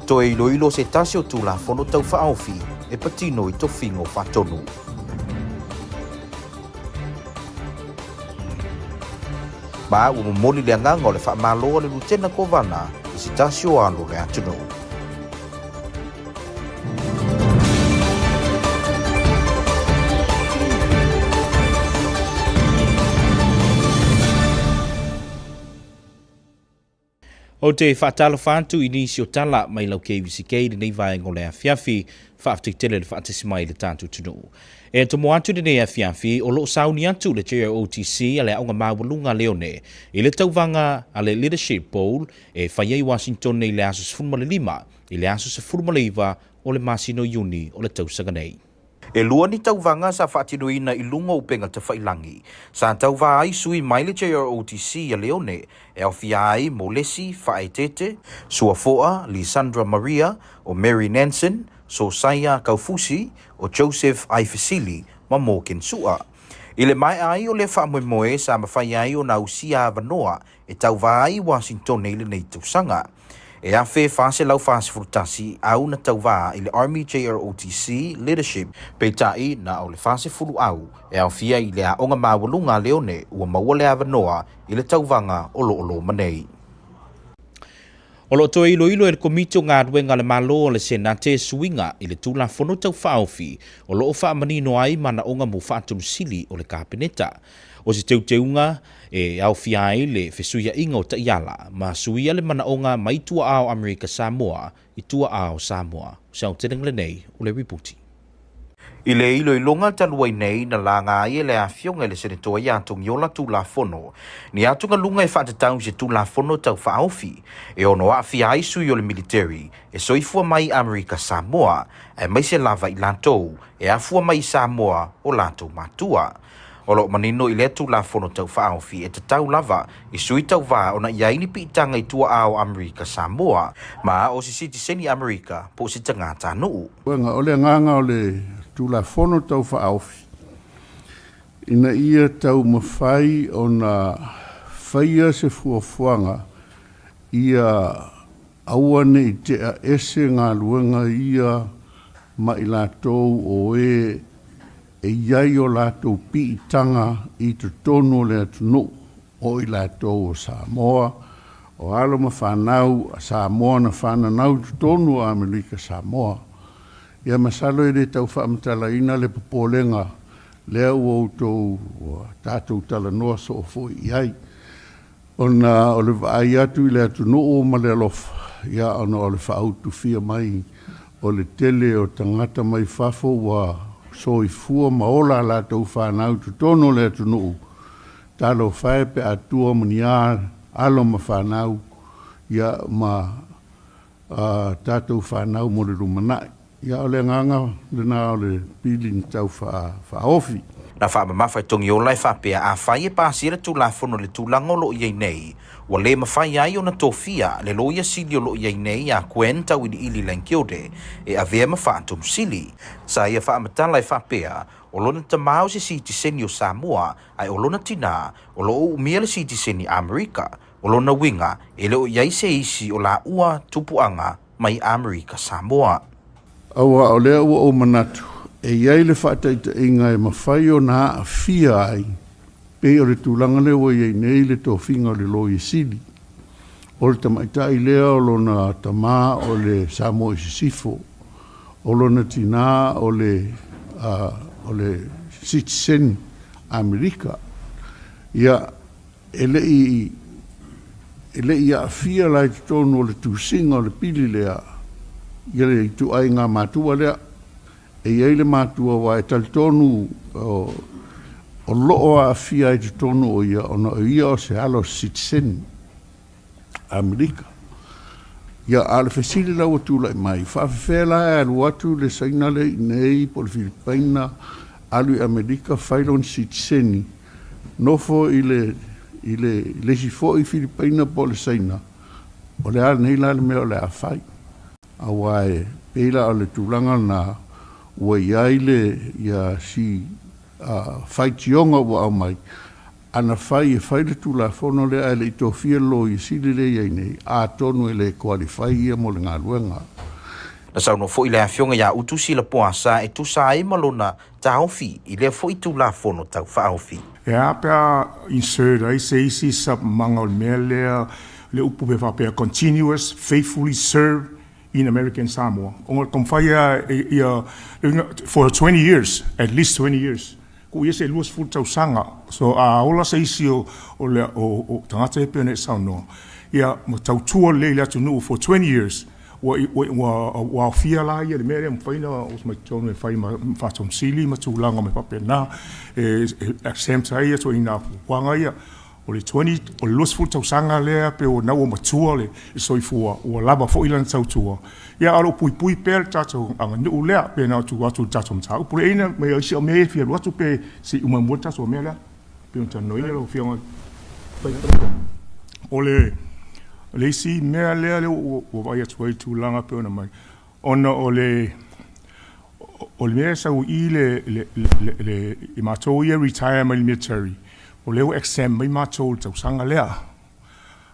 to e loilo se tasio tu la fono tau whaofi e patino I to fingo whatonu. Ma ua momoli le anganga o le whaamaloa le lutena kovana I se tasio alo le atunu. O te whaatalo whantu inisio tala mai lau KVZK nei vai ngole a fiafi whaafteitele le whaatesimai le tātu tunu. E tomo atu nei a fiafi o loo sauni atu le JROTC a le aunga mawalunga Leone I le tauvanga a le leadership bowl e whaiei Washington nei le aso 15 I le aso 15 o le masino Juni o le tausaga nei. E lua ni tauvanga sa whaatinuina I lunga upenga te whailangi. Sa tauva ai sui mai le JROTC a Leone e au fiai mo lesi whaetete, Suafoa, Lisandra Maria o Mary Nansen, Sosaya Kaufusi o Joseph Aifesili ma mō Kensua. I le mai ai o le whaamoemoe sa mawhai ai o na usia avanoa e tauva ai Washington nei le nei tausanga. E a fe fase lau fase furutasi au na tauva I le Army JROTC leadership pe tai na o le fase fulu au e au fia I le a onga mawalunga Leone ua maua le avanoa I le tauvanga o lo manei. O lo to ilo e le komito ngā ruenga le malo o le senate suinga I le tula fono tau whaofi o lo o whaamanino ai mana onga mo whaatunu sili o le kabineta. O se teuteunga e au fiai le fesuia inga o taiala ma suia le mana onga mai tua ao Amerika Samoa I tua ao Samoa. Sao teneng le nei o le riputi. I le ilo I longa taluai nei na la ngā ia le awhionga le senatoa I atung yola tu la fono. Ni atunga lunga E whatatau se tu la fono tau whaofi. E ono a fiai sui o le military e soifua mai Amerika Samoa e mai se lava I lantou e afua mai Samoa o lantou matua. O lo manino I le tu la fono tau whaofi e te tau lava I sui tau wā o na iaini pitanga I tua ao Amerika Samoa ma o si citizen I Amerika po si tangata nuu. Wenga o le nganga o le tu la fono tau whaofi. Ina ia tau mawhai o na whaia se fuafuanga ia awane I te a ese ngā luenga ia ma I lātou o e iai o lātou piitanga I te tono le atunu o I lātou o Samoa o alo ma whanau a Samoa na whananau te tono a Amerika Samoa. Ia masalo e le tau whaamatala ina le popolenga lea ua outou tātou tala noa so o fo iai. O le vaai atu I le atunu o ma le alofa. Ia ona o le whaautu fia mai o le tele o tangata mai fafo wa so I fua maola la tau whanau tu tono le atunu. Talo whae pe atua mania alo ma whanau ia ma tātou whanau mo le rumanai. Ia o le nganga le nā o le pili tau whaofi. Na whaamamawhai tongi o lai whapea a whai e pāsira tu la fono le tūlangolo iei nei. Wa le mawhai ai o na tōwhia le loia sili o lo iei nei a kuen tau I ili lenkiode e a vea mawhaatum sili. Sa ia whaamatala e whapea o lona tamau se sitiseni o Samoa ai o lona tina o lo umia le sitiseni Amerika o lona winga e leo iei se isi o la ua tupuanga mai Amerika Samoa. Awa o lea ua o manatu. E iai le whaataita inga e mawhai o nā a fia ai. Pe o le tūlanga leo iei nei le tōwhinga o le loi sili. O le tamaitai lea o lona tamā o le Samoa Sisifo. O lona tina o le citizen Amerika. Ia ele I a fia lai tonu o le tūsinga o le pili lea. Ia le tu ai ngā mātua lea. E iei le mātua wa e tal tonu o loo a fia I te tonu o ia ona o ia o se alo citizen Amerika. Ia ale fesili lau atu lai mai. Whawhewhela e alu atu le saina le nei po le Filipaina alu Amerika whailon citizeni. Nofo I le sifo I Filipaina po le saina. O le ala nei la le mea o le a whai. Awa e peila o le tūlanga na ua iai le ia si whai tionga ua au mai. Ana whai e whai le tūla whono le ai le i tō whia lo I sili le iai nei. A tonu e le kualifai ia mo le ngā luenga. na sau no fo ile afionga ya utusi la poasa e tu sai malona taufi ile fo itula fono tau faufi ya pa insert I say si sub mangol mele le upu be fa pe continuous faithfully serve in American Samoa on confia for 20 years at least 20 years ku yese luas full tau sanga so ola sei si o le o tangata pe ne sauno ya mo tau tua le la tunu for 20 years wa fia la ia le mere mfaina os mai tonu fai ma fa tom sili ma tu langa me papena exempt ai to ina wanga ia o le 20 o los full tau sanga le pe o na o matua le so i fua o lava fo ilan tau tua ia alo pui per tato anga nu le pe na tu watu tato mta por ina me si o me fia watu pe si uma multa so me la pe un tano ia lo fia le si mea lea le o vai atu tu langa pe ona mai ona o le mea sa u i le i matou ia retire mai military o leo exam mai matou tau sanga lea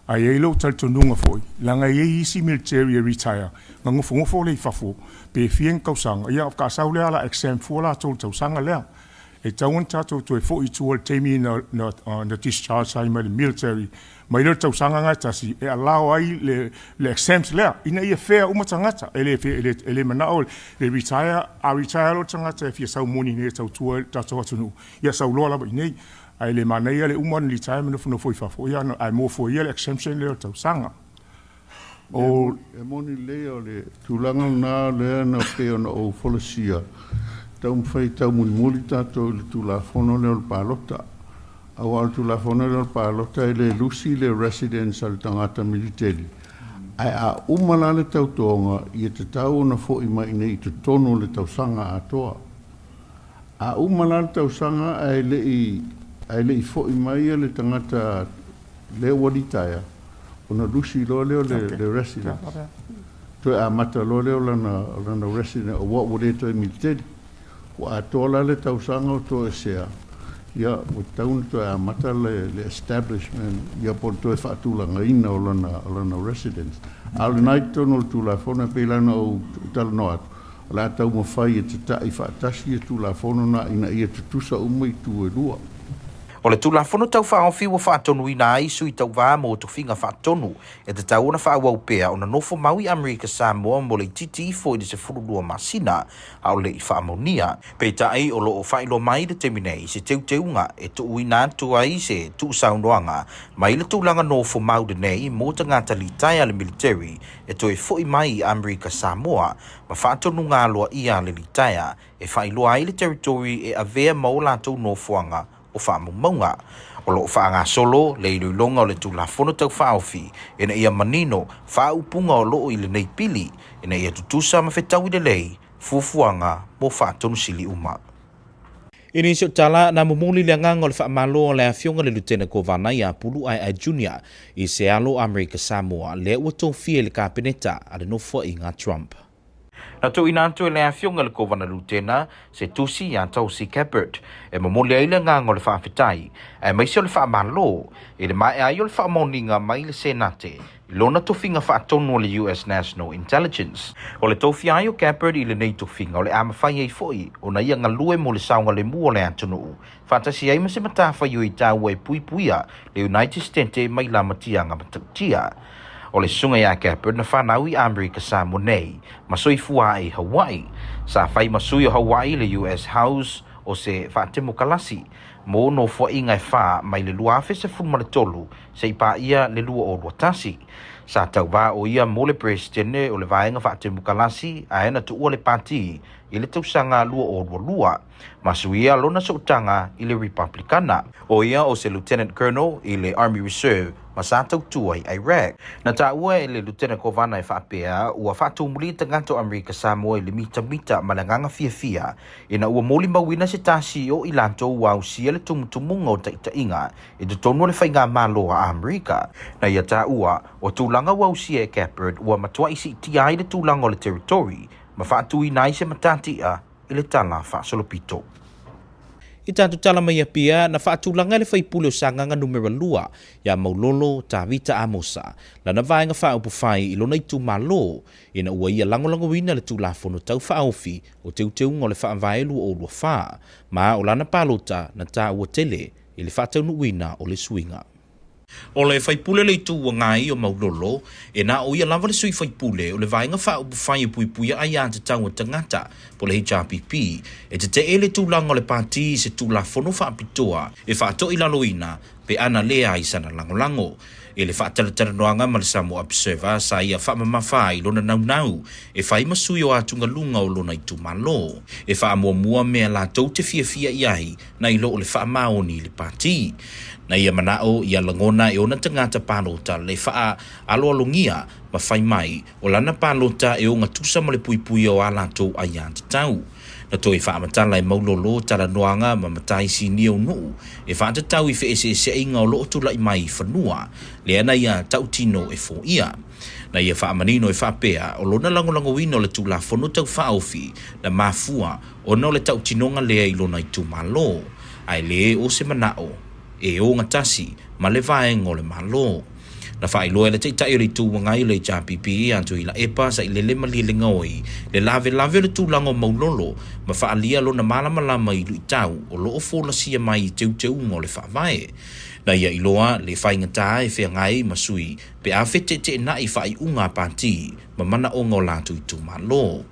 a e lo tal tonunga foi langa e isi military retire ngofo le fafo pe fien kausanga ia ka sa lea la exam fo la tau sanga lea e tauan tatou to e fo i tu temi na discharge sai mai military mai le tau sanga ngata si e allow ai le exempt lea ina ia fair uma tangata ele manao le retire lo tangata if sau moni ne tau tua tatou atunu ia sau loa la nei ai le manai le uma retirement no foi fafo ia ai mo foi le exemption le tau sanga o e moni le tulanga na le na pe ona o folosia tau fai tau muli tatou le tulafono le palota au al tulafono le palota le lusi le residence al tangata military ai a umala le tau tonga i te tau na fo i mai nei te tono le tau sanga atoa a umala le tau sanga ai le i fo i mai le tangata le waditaya ona lusi lo le residence to a mata lo le lana residence o what would it military wa tola le tau sanga to sea ia o taun to a mata le establishment ia por to fa tula ngaina o lana residence al night to tu la fona pe lana o tal no la tau mo fai te tai fa tasi tu la fona na ina ia tu sa umai tu lua o le tulafono tau whaofi wa whaatonu ina ai sui tau wā mo tu whinga whaatonu e te tau na whaawau pēa o na nofo maui Amerika Samoa mo le titi fo i se furulua masina au le i whaamonia. Pei tai o lo o whailo mai de teminei se teuteunga e tu uina tu ai se tu saunoanga mai le tūlanga nofo mau de nei mo ta ngata li tai le military e to e fo i mai Amerika Samoa ma whaatonu ngā loa ia le li tai e whailo ai le territory e avea mau la tau nofoanga o whaamumaunga. O lo whaanga solo, le ilulonga o le tulafono tau whaofi, e na ia manino, whaupunga o loo i le nei pili, e na ia tutusa ma whetau i le lei, fuafuanga mo whaatonu sili uma. Ini sio tala na mumuli le ngango le whaamalo le afionga le lutena ko vanai a pulu ai junior i se alo Amerika Samoa le wato fie le kapeneta a le nofo i ngā Trump. Na tu ina atu le afionga le kovana lutena se Tulsi ya Tulsi Gabbard e mamoli ai le ngango le whaafetai e maisio le whaamalo e le mai ai o le whaamoninga mai le senate i lona tofinga whaatonu le US National Intelligence. O le tofi ai o Gabbard i le nei tofinga o le amawhai ei foi o na ia ngalue mo le saunga le mua le atunu. Whaatasi ai ma se matafa i tau e puipuia le United States mai la matia nga matautia. O le sunga ya Gabbard na whanau i Amerika Samoa nei, masoi fua i Hawaii. Sa whai masui o Hawaii le US House o se whaatemo kalasi, mo no fua i ngai wha mai le luafe se funma le tolu, se ipa ia le lua o ruatasi. Sa tau wā o ia mo le presidente o le vaenga whaatemo kalasi, a ena tu ua le pati, i le tausanga lua o lua. Masui ia lona sotanga i le Republicana. O ia o se Lieutenant Colonel i le Army Reserve, ma sa tau tua i Iraq. Na ta ua e le Lieutenant Kovana i whaapea, ua whaatumuli tangato Amerika Samoa i le mita ma le nganga fia. Ina ua moli mawina se tasi o i lanto ua usia le tumutumunga o taitainga, i te tonu le whainga maloa a Amerika. Na ia ta ua, o tūlanga ua usia e Gabbard, ua matua isi tia i le tūlanga o le territory, ma whaatui nai se matatia i le tala whaasolopito. I tātou tala mai apia na whaatulanga le whaipule o sanganga numero lua ia maulolo tā vita amosa. Lana vaenga whaaupu whai I lona I tu malo ina ua ia langolango wina le tulafono tau whaofi o teu ngo le whaamvaelu o lua wha. Ma o lana palota na tā ua tele I le whaataunu wina o le suinga. O le whaipule le tu ua ngai o maulolo, e na o ia lava le sui whaipule o le vaenga whaaupu whai o puipuia ai ante tau o tangata po le HRPP, e te ele tūlanga o le pāti se tūlafono whaapitoa e whaato I laloina pe ana lea I sana langolango. E le whaataratanoanga ma le Samoa Observer sa ia whaamamawhai lona naunau e whai masui o atunga lunga o lona I tu malo. E whaamua mea la tau te fia iai na ilo o le whaamaoni le pāti. Na ia manao ia langona e ona tangata palota le wha aloalongia ma whai mai o lana palota e o ngatusa ma le puipui o alato ai ante tau. Na toi whaamatala e maulolo tala noanga ma matai si nio nuu e whaatatau I wheese inga o loo tula I mai whanua le ana ia tau tino e fo ia. Na ia whaamanino e whaapea o lona langolango wino le tula whono tau whaofi na mafua o no le tau tinonga lea I lona I tu malo. Ai le o se manao e o ngatasi ma le vaenga o le malo. Na whailoa le teitai o le tūwanga I le JRPP antu I la epa sa I le lema li le ngoi le lave le tūlango maulolo ma whaalia lo na malama I lui tau o loo fōla sia mai I teu ngo le whaavae. Na ia iloa le whaingata e whea ngai masui pe a whete te na I whai unga pāti ma mana o ngau lātu I tū malo.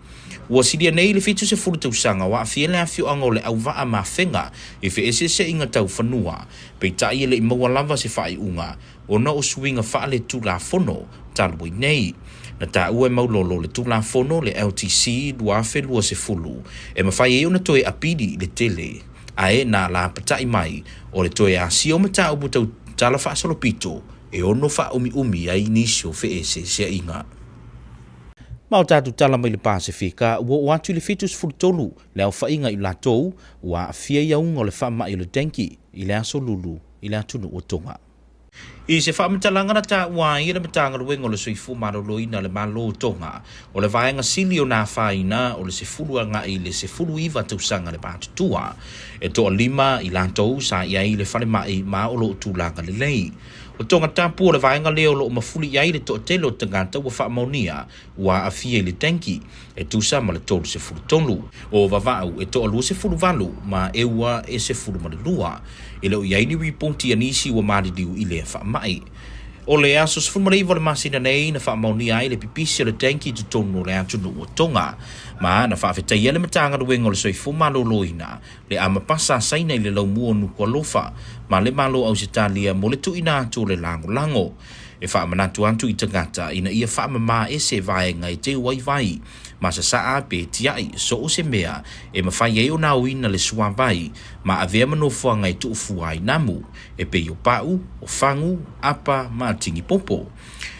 Ua sidia nei le fitu se furu tausanga wa afia le afio ango le au waa ma whenga e whe ese se inga tau whanua pe tai le I maua lava se whai unga o na o suinga wha le tūla fono talui nei. Na tā ua maulolo le tūla fono le LTC duafe lua se fulu e mawhai e una toe apidi le tele a e na la patai mai o le toe a si o mata upu tau tala wha salopito e ono wha umi ai nisio whe ese se inga. Mau tātu tala mai le Pasifika, ua o atu le fitus fultolu, le au whainga I latou, ua fia iaunga o le whama I le Dengue, I le aso lulu, I le atunu o Tonga. I se whaamitalanga na tā ua I le matanga ruenga o le soifu maroloina le malo Tonga, o le vaenga sili o nā whaina o le se fuluanga I le se fulu iwa tausanga le pātutua, e toa lima I latou sa ia I le whale mai ma o lo tūlanga le lei. O tonga tapu o le vaenga leo lo mafuli iai le to telo tangata ua whaamaunia ua afia I le Dengue e tusa ma le tolu se fulu tolu. O vavau e to alua se fulu valu ma e ua e se fulu malilua. E leo iai ni riponti anisi ua maliliu I le whaamai. O le aso se fulu maleiva le masina nei na whaamaunia ai le pipisi o le Dengue tu tonu le atunu o Tonga. Ma na whaafetai ele matanga ruenga o le soifu maloloina le ama pasa saina I le laumua nuku alofa ma le malo au se talia mo le tuina atu le lango. E whaamanatu antu I tangata ina ia whaamama e se vaenga I te uai vai ma sa saa pe tiai so o se mea e mawhai e o na uina le suavai ma avea manofua ngai tu ufuai namu e pe o pau, o fangu, apa ma tingi popo.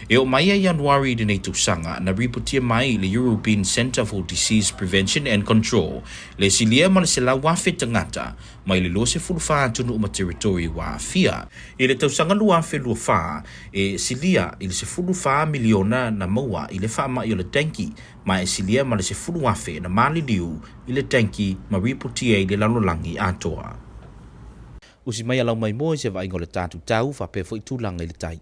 E o mai a Januari de nei tausanga na ripotia mai le European Centre for Disease Prevention and Control le silia ma le se la wafe tangata mai le lo se fulufa atunu uma territory wa afia. E le tausanga luafe luafa e silia I le se fulufa miliona na maua I le whaama I o le Dengue ma e silia ma le se fuluafe na mali liu I le Dengue ma ripotia I le lalolangi atoa. Usi mai alau mai mo se vai ngole tatu tau fa pe foi tulanga I le tai.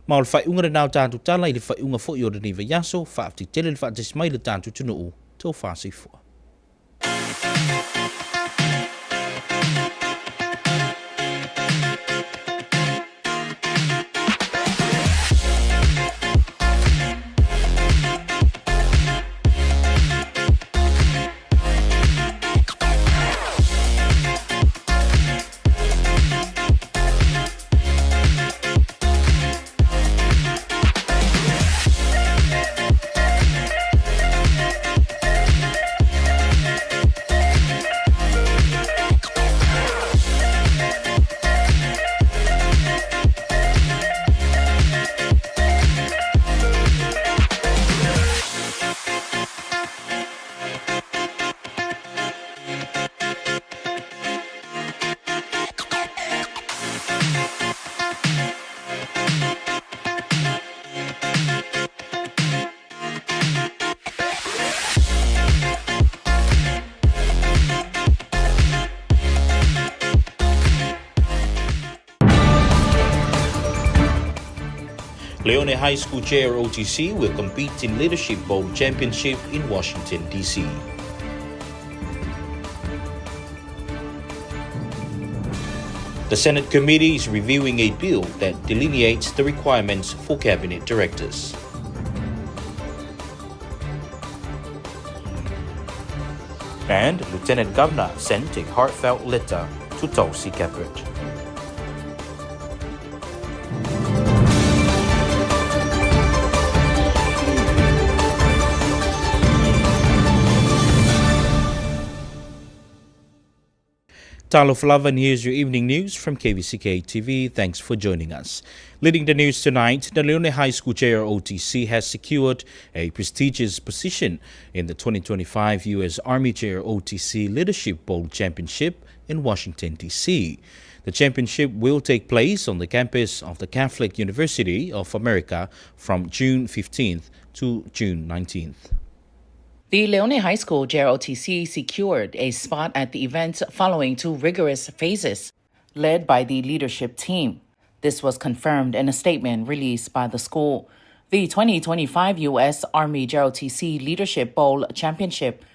Ma o le whaiunga re nao tātou tala i le whaiunga fo i o le niwa yaso, whaafti tele le whaatesi mai le tātou tunu u, tō whaasifua. Leone High School JROTC will compete in Leadership Bowl Championship in Washington, D.C. The Senate committee is reviewing a bill that delineates the requirements for cabinet directors. And Lieutenant Governor sent a heartfelt letter to Tulsi Gabbard. Talo Flavan, here's your evening news from KVZK TV. Thanks for joining us. Leading the news tonight, the Leone High School JROTC has secured a prestigious position in the 2025 U.S. Army JROTC Leadership Bowl Championship in Washington, D.C. The championship will take place on the campus of the Catholic University of America from June 15th to June 19th. The Leone High School JROTC secured a spot at the event following 2 rigorous phases, led by the leadership team. This was confirmed in a statement released by the school. The 2025 U.S. Army JROTC Leadership Bowl Championship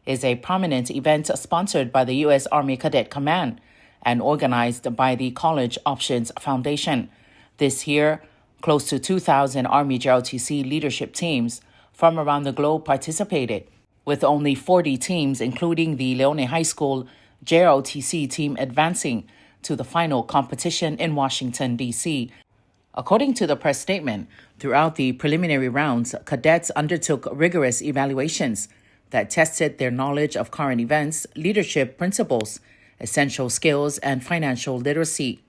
is a prominent event sponsored by the U.S. Army Cadet Command and organized by the College Options Foundation. This year, close to 2,000 Army JROTC leadership teams from around the globe participated, with only 40 teams, including the Leone High School JROTC team, advancing to the final competition in Washington, D.C. According to the press statement, throughout the preliminary rounds, cadets undertook rigorous evaluations that tested their knowledge of current events, leadership principles, essential skills, and financial literacy.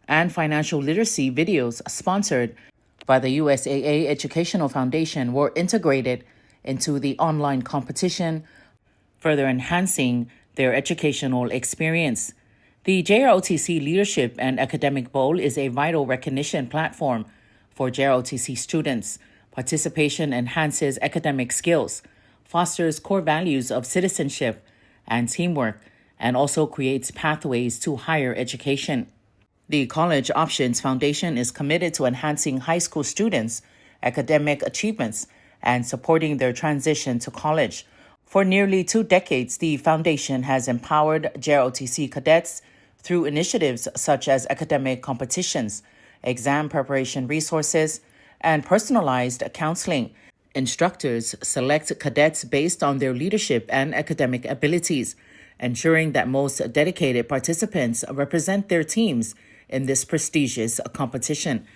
And financial literacy videos sponsored by the USAA Educational Foundation were integrated into the online competition, further enhancing their educational experience. The JROTC Leadership and Academic Bowl is a vital recognition platform for JROTC students. Participation enhances academic skills, fosters core values of citizenship and teamwork, and also creates pathways to higher education. The College Options Foundation is committed to enhancing high school students' academic achievements and supporting their transition to college. For nearly 2 decades, the foundation has empowered JROTC cadets through initiatives such as academic competitions, exam preparation resources, and personalized counseling. Instructors select cadets based on their leadership and academic abilities, ensuring that most dedicated participants represent their teams in this prestigious competition.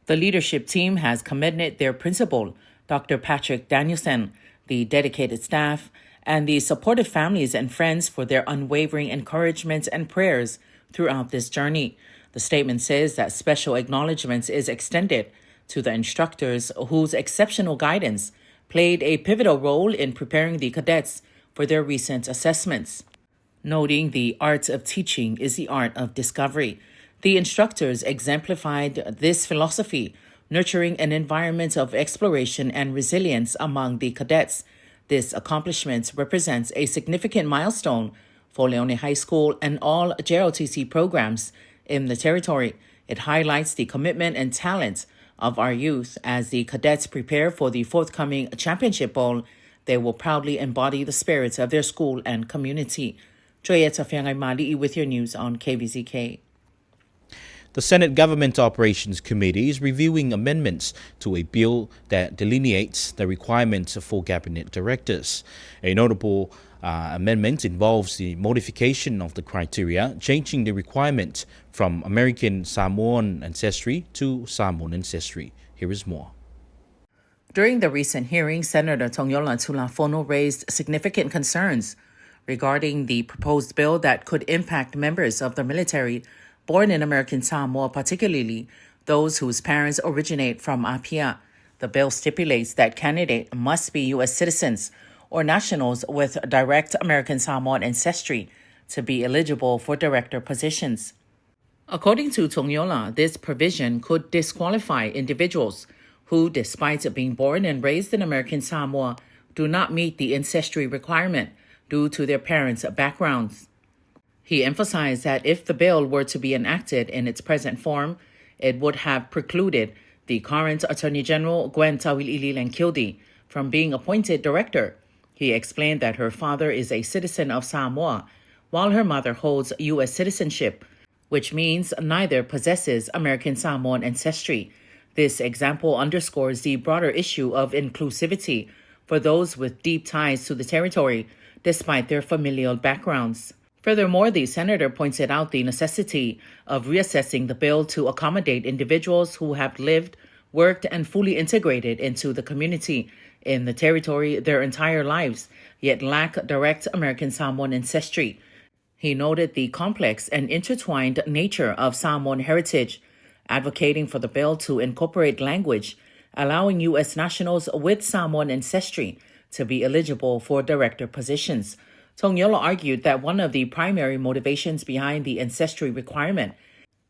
The leadership team has commended their principal, Dr. Patrick Danielson, the dedicated staff, and the supportive families and friends for their unwavering encouragement and prayers throughout this journey. The statement says that special acknowledgments is extended to the instructors whose exceptional guidance played a pivotal role in preparing the cadets for their recent assessments. Noting the art of teaching is the art of discovery, the instructors exemplified this philosophy, nurturing an environment of exploration and resilience among the cadets. This accomplishment represents a significant milestone for Leone High School and all JROTC programs in the territory. It highlights the commitment and talent of our youth. As the cadets prepare for the forthcoming Championship Bowl, they will proudly embody the spirits of their school and community. JROTC Mali with your news on KVZK. The Senate Government Operations Committee is reviewing amendments to a bill that delineates the requirements for cabinet directors. A notable amendment involves the modification of the criteria, changing the requirement from American Samoan ancestry to Samoan ancestry. Here is more. During the recent hearing, Senator Tonga Tulafono raised significant concerns regarding the proposed bill that could impact members of the military born in American Samoa, particularly those whose parents originate from Apia. The bill stipulates that candidates must be U.S. citizens or nationals with direct American Samoan ancestry to be eligible for director positions. According to Tonga, this provision could disqualify individuals who, despite being born and raised in American Samoa, do not meet the ancestry requirement due to their parents' backgrounds. He emphasized that if the bill were to be enacted in its present form, it would have precluded the current Attorney General Gwen Tawilili from being appointed director. He explained that her father is a citizen of Samoa, while her mother holds U.S. citizenship, which means neither possesses American Samoan ancestry. This example underscores the broader issue of inclusivity for those with deep ties to the territory, despite their familial backgrounds. Furthermore, the senator pointed out the necessity of reassessing the bill to accommodate individuals who have lived, worked, and fully integrated into the community in the territory their entire lives, yet lack direct American Samoan ancestry. He noted the complex and intertwined nature of Samoan heritage, advocating for the bill to incorporate language allowing U.S. nationals with Samoan ancestry to be eligible for director positions. Tonga argued that one of the primary motivations behind the ancestry requirement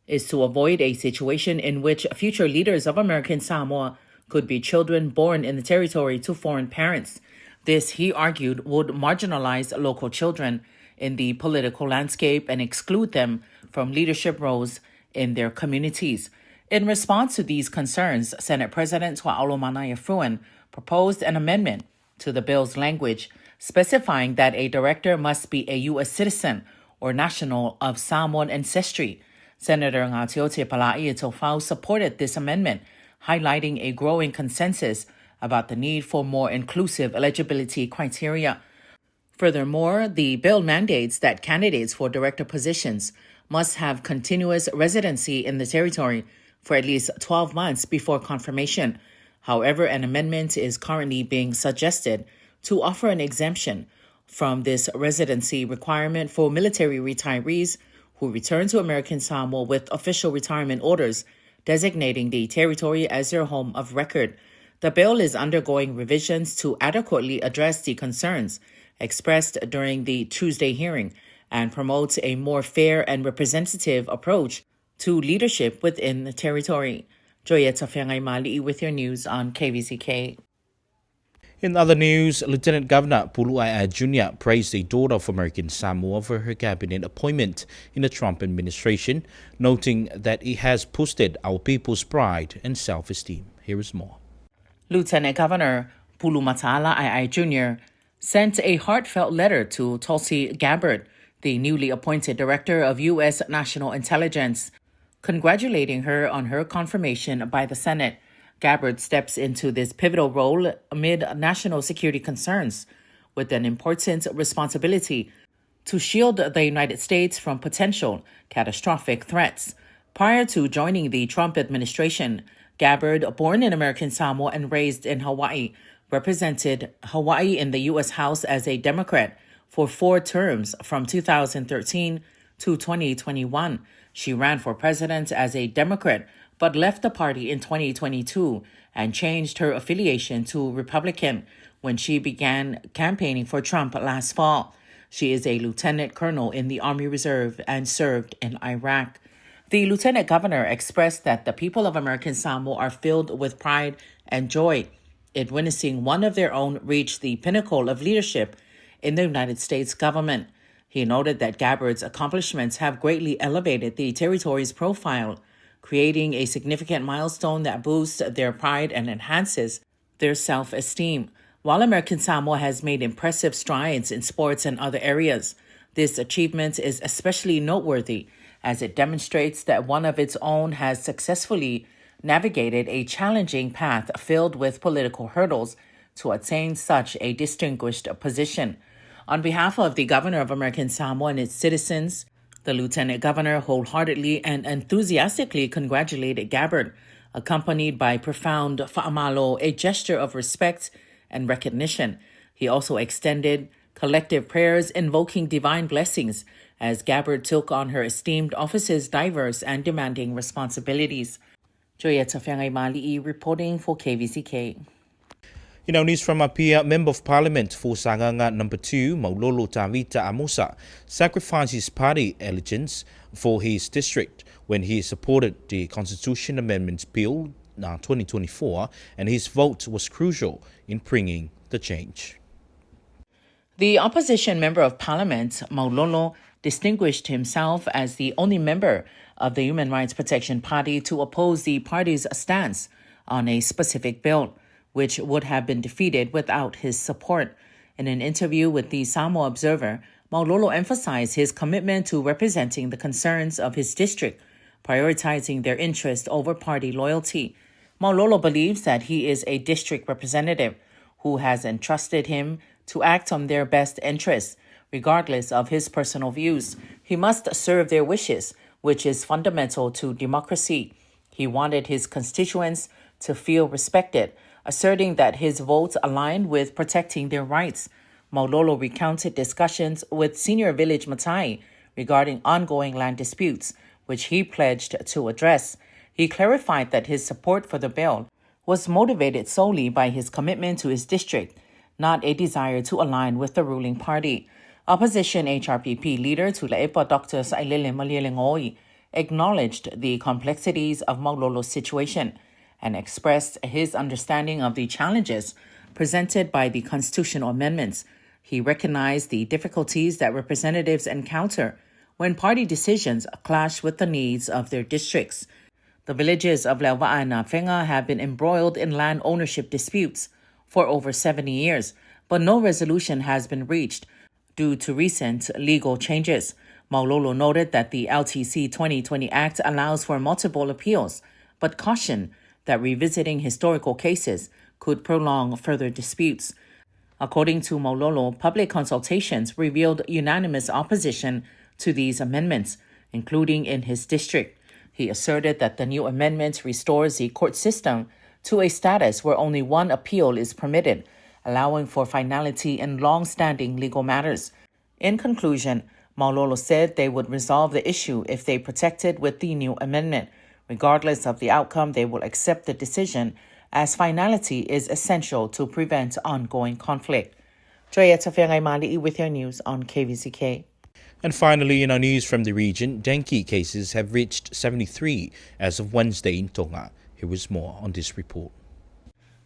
is to avoid a situation in which future leaders of American Samoa could be children born in the territory to foreign parents. This, he argued, would marginalize local children in the political landscape and exclude them from leadership roles in their communities. In response to these concerns, Senate President Tua'olo Manaiafuan proposed an amendment to the bill's language, specifying that a director must be a U.S. citizen or national of Samoan ancestry. Senator Ngātiote Pala'i Tofau supported this amendment, highlighting a growing consensus about the need for more inclusive eligibility criteria. Furthermore, the bill mandates that candidates for director positions must have continuous residency in the territory for at least 12 months before confirmation. However, an amendment is currently being suggested to offer an exemption from this residency requirement for military retirees who return to American Samoa with official retirement orders designating the territory as their home of record. The bill is undergoing revisions to adequately address the concerns expressed during the Tuesday hearing and promotes a more fair and representative approach to leadership within the territory. JROTC Mali with your news on KVZK. In other news, Lieutenant Governor Pulu'ai Jr. praised a daughter of American Samoa for her cabinet appointment in the Trump administration, noting that it has boosted our people's pride and self-esteem. Here is more. Lieutenant Governor Pulu'ai Jr. sent a heartfelt letter to Tulsi Gabbard, the newly appointed Director of U.S. National Intelligence, congratulating her on her confirmation by the Senate. Gabbard steps into this pivotal role amid national security concerns, with an important responsibility to shield the United States from potential catastrophic threats. Prior to joining the Trump administration, Gabbard, born in American Samoa and raised in Hawaii, represented Hawaii in the U.S. House as a Democrat for 4 terms from 2013 to 2021. She ran for president as a Democrat, but left the party in 2022 and changed her affiliation to Republican when she began campaigning for Trump last fall. She is a lieutenant colonel in the Army Reserve and served in Iraq. The lieutenant governor expressed that the people of American Samoa are filled with pride and joy in witnessing one of their own reach the pinnacle of leadership in the United States government. He noted that Gabbard's accomplishments have greatly elevated the territory's profile creating a significant milestone that boosts their pride and enhances their self-esteem. While American Samoa has made impressive strides in sports and other areas, this achievement is especially noteworthy as it demonstrates that one of its own has successfully navigated a challenging path filled with political hurdles to attain such a distinguished position. On behalf of the Governor of American Samoa and its citizens, the Lieutenant Governor wholeheartedly and enthusiastically congratulated Gabbard, accompanied by profound fa'amalo, a gesture of respect and recognition. He also extended collective prayers invoking divine blessings as Gabbard took on her esteemed office's diverse and demanding responsibilities. JROTC Mali'i reporting for KVZK. News from Apia, Member of Parliament for Sanganga number 2, Maulolo Tavita Amosa, sacrifices party allegiance for his district when he supported the Constitution Amendments Bill 2024, and his vote was crucial in bringing the change. The opposition Member of Parliament, Maulolo, distinguished himself as the only member of the Human Rights Protection Party to oppose the party's stance on a specific bill, which would have been defeated without his support. In an interview with the Samoa Observer, Maulolo emphasized his commitment to representing the concerns of his district, prioritizing their interest over party loyalty. Maulolo believes that he is a district representative who has entrusted him to act on their best interests, regardless of his personal views. He must serve their wishes, which is fundamental to democracy. He wanted his constituents to feel respected, asserting that his votes aligned with protecting their rights. Maulolo recounted discussions with senior village Matai regarding ongoing land disputes, which he pledged to address. He clarified that his support for the bill was motivated solely by his commitment to his district, not a desire to align with the ruling party. Opposition HRPP leader Tulaipa Dr. Sailele Malielengoi acknowledged the complexities of Maulolo's situation and expressed his understanding of the challenges presented by the constitutional amendments. He recognized the difficulties that representatives encounter when party decisions clash with the needs of their districts. The villages of Leone and Fenga have been embroiled in land ownership disputes for over 70 years, but no resolution has been reached due to recent legal changes. Maulolo noted that the LTC 2020 Act allows for multiple appeals, but cautioned that revisiting historical cases could prolong further disputes. According to Maulolo, public consultations revealed unanimous opposition to these amendments, including in his district. He asserted that the new amendment restores the court system to a status where only one appeal is permitted, allowing for finality in long-standing legal matters. In conclusion, Maulolo said they would resolve the issue if they protected with the new amendment. Regardless of the outcome, they will accept the decision as finality is essential to prevent ongoing conflict. JROTC Mali'i with your news on KVZK. And finally, in our news from the region, dengue cases have reached 73 as of Wednesday in Tonga. Here is more on this report.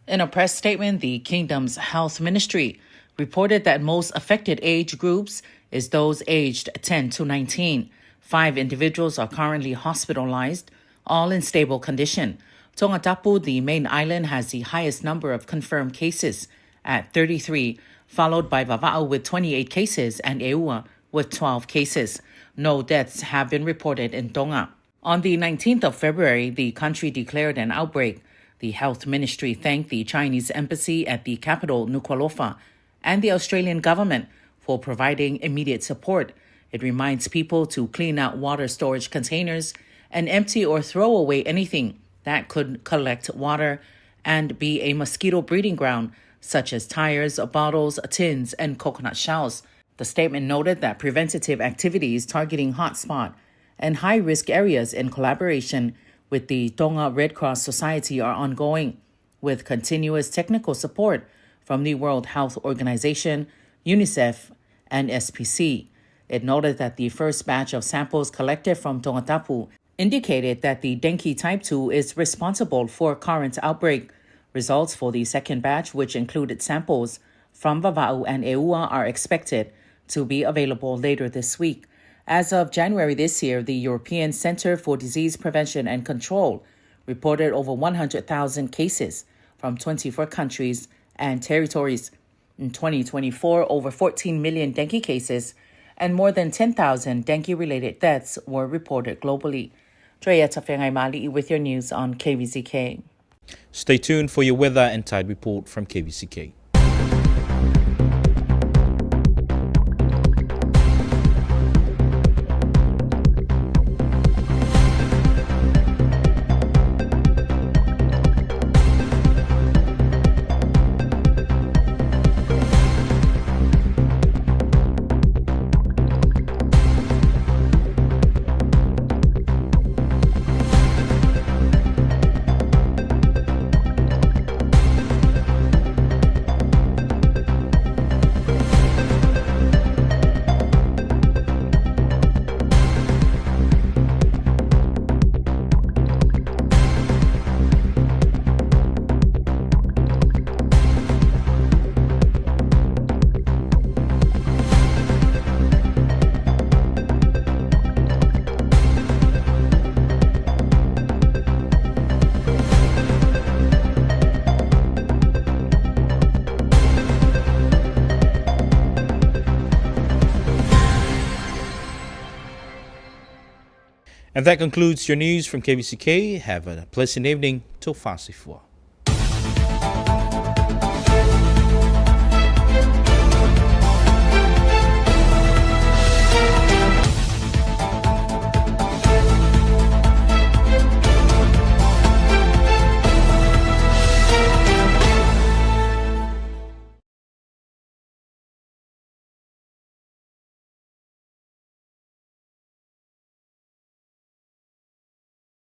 In a press statement, the Kingdom's Health Ministry reported that most affected age groups is those aged 10 to 19. 5 individuals are currently hospitalized, all in stable condition. Tonga Tapu, the main island, has the highest number of confirmed cases at 33, followed by Vava'u with 28 cases and Eua with 12 cases. No deaths have been reported in Tonga. On the 19th of February, the country declared an outbreak. The Health Ministry thanked the Chinese embassy at the capital, Nuku'alofa, and the Australian government for providing immediate support. It reminds people to clean out water storage containers and empty or throw away anything that could collect water and be a mosquito breeding ground, such as tires, bottles, tins, and coconut shells. The statement noted that preventative activities targeting hotspot and high-risk areas in collaboration with the Tonga Red Cross Society are ongoing, with continuous technical support from the World Health Organization, UNICEF, and SPC. It noted that the first batch of samples collected from Tonga Tapu indicated that the dengue type 2 is responsible for current outbreak. Results for the second batch, which included samples from Vava'u and Eua, are expected to be available later this week. As of January this year, the European Centre for Disease Prevention and Control reported over 100,000 cases from 24 countries and territories. In 2024, over 14 million dengue cases and more than 10,000 dengue-related deaths were reported globally. JROTC Mali with your news on KVZK. Stay tuned for your weather and tide report from KVZK. And that concludes your news from KVZK. Have a pleasant evening. Till 5:04.